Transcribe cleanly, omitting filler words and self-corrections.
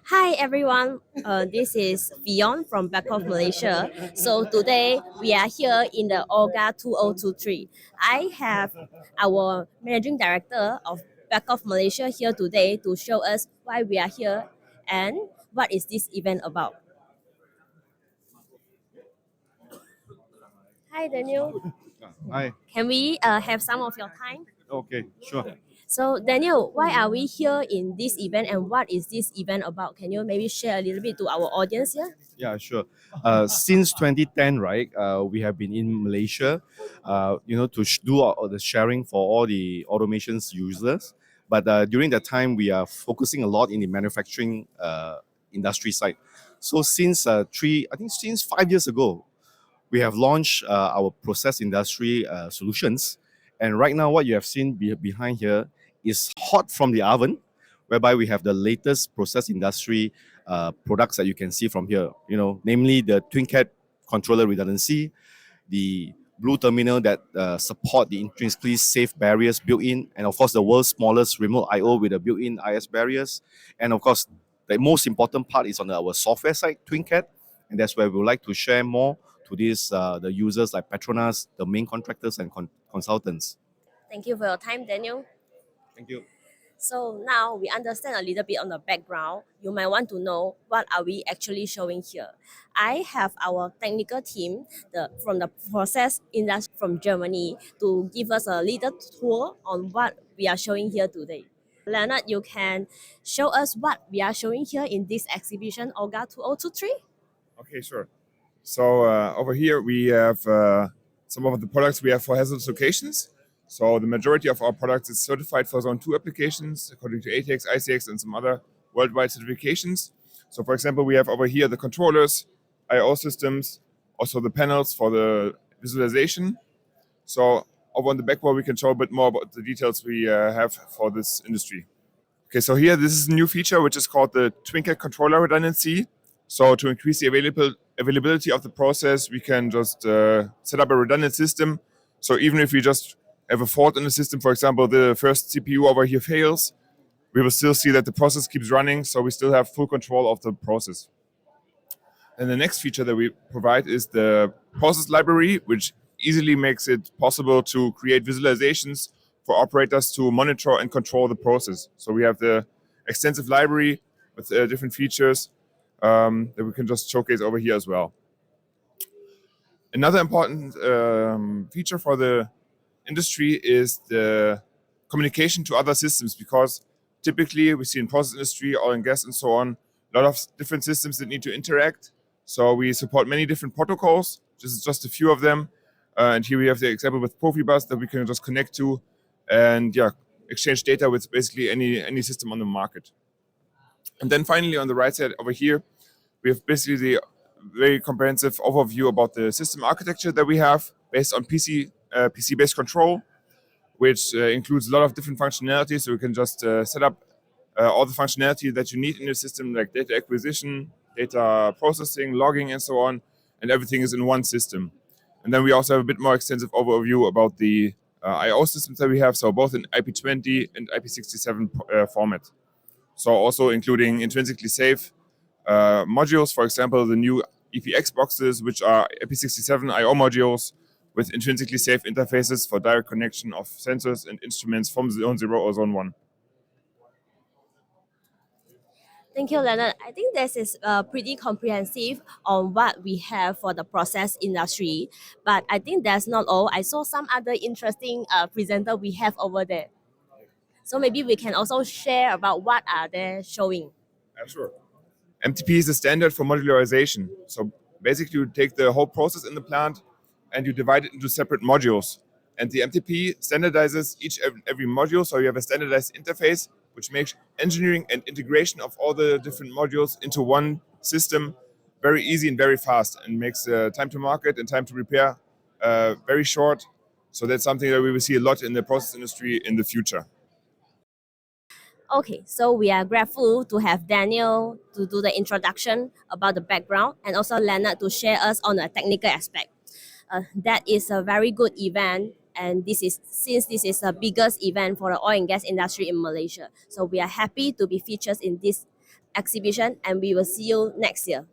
Hi everyone, this is Fion from Beckhoff, Malaysia. So today we are here in the OGA 2023. I have our Managing Director of Beckhoff, Malaysia here today to show us why we are here and what is this event about. Hi Daniel, Hi. can we have some of your time? Okay, sure. So Daniel, why are we here in this event and what is this event about? Can you maybe share a little bit to our audience here? Yeah, sure. Since 2010, right, we have been in Malaysia, to do all the sharing for all the automations users. But during that time, we are focusing a lot in the manufacturing industry side. So since 5 years ago, we have launched our process industry solutions. And right now, what you have seen behind here is hot from the oven, whereby we have the latest process industry products that you can see from here. Namely the TwinCAT controller redundancy, the blue terminal that support the intrinsically safe barriers built in, and of course the world's smallest remote I/O with the built-in IS barriers, and of course the most important part is on our software side, TwinCAT, and that's where we would like to share more to these the users like Petronas, the main contractors and consultants. Thank you for your time, Daniel. Thank you. So now we understand a little bit on the background. You might want to know what are we actually showing here. I have our technical team from the process industry from Germany to give us a little tour on what we are showing here today. Leonard, you can show us what we are showing here in this exhibition, OGA 2023? Okay, sure. So over here we have some of the products we have for hazardous locations. So the majority of our products is certified for Zone 2 applications according to ATX, ICX, and some other worldwide certifications. So for example, we have over here the controllers, I/O systems, also the panels for the visualization. So over on the back wall, we can show a bit more about the details we have for this industry. Okay, so here this is a new feature which is called the TwinCAT controller redundancy. So to increase the availability of the process, we can just set up a redundant system. So even if we just have a fault in the system, for example, the first CPU over here fails, we will still see that the process keeps running, so we still have full control of the process. And the next feature that we provide is the process library, which easily makes it possible to create visualizations for operators to monitor and control the process. So we have the extensive library with different features that we can just showcase over here as well. Another important feature for the industry is the communication to other systems, because typically we see in process industry, oil and gas and so on, a lot of different systems that need to interact. So we support many different protocols. This is just a few of them. And here we have the example with Profibus that we can just connect to and exchange data with basically any system on the market. And then finally on the right side over here, we have basically the very comprehensive overview about the system architecture that we have based on PC-based control, which includes a lot of different functionalities. So we can just set up all the functionality that you need in your system, like data acquisition, data processing, logging, and so on, and everything is in one system. And then we also have a bit more extensive overview about the I/O systems that we have, so both in IP20 and IP67 format. So also including intrinsically safe modules, for example, the new EPX boxes, which are IP67 I/O modules with intrinsically safe interfaces for direct connection of sensors and instruments from Zone 0 or Zone 1. Thank you, Leonard. I think this is pretty comprehensive on what we have for the process industry. But I think that's not all. I saw some other interesting presenter we have over there. So maybe we can also share about what are they showing. Sure. MTP is a standard for modularization. So basically you take the whole process in the plant and you divide it into separate modules. And the MTP standardizes every module, so you have a standardized interface, which makes engineering and integration of all the different modules into one system very easy and very fast, and makes time to market and time to repair very short. So that's something that we will see a lot in the process industry in the future. Okay, so we are grateful to have Daniel to do the introduction about the background and also Leonard to share us on the technical aspect. That is a very good event, and since this is the biggest event for the oil and gas industry in Malaysia. So we are happy to be featured in this exhibition, and we will see you next year.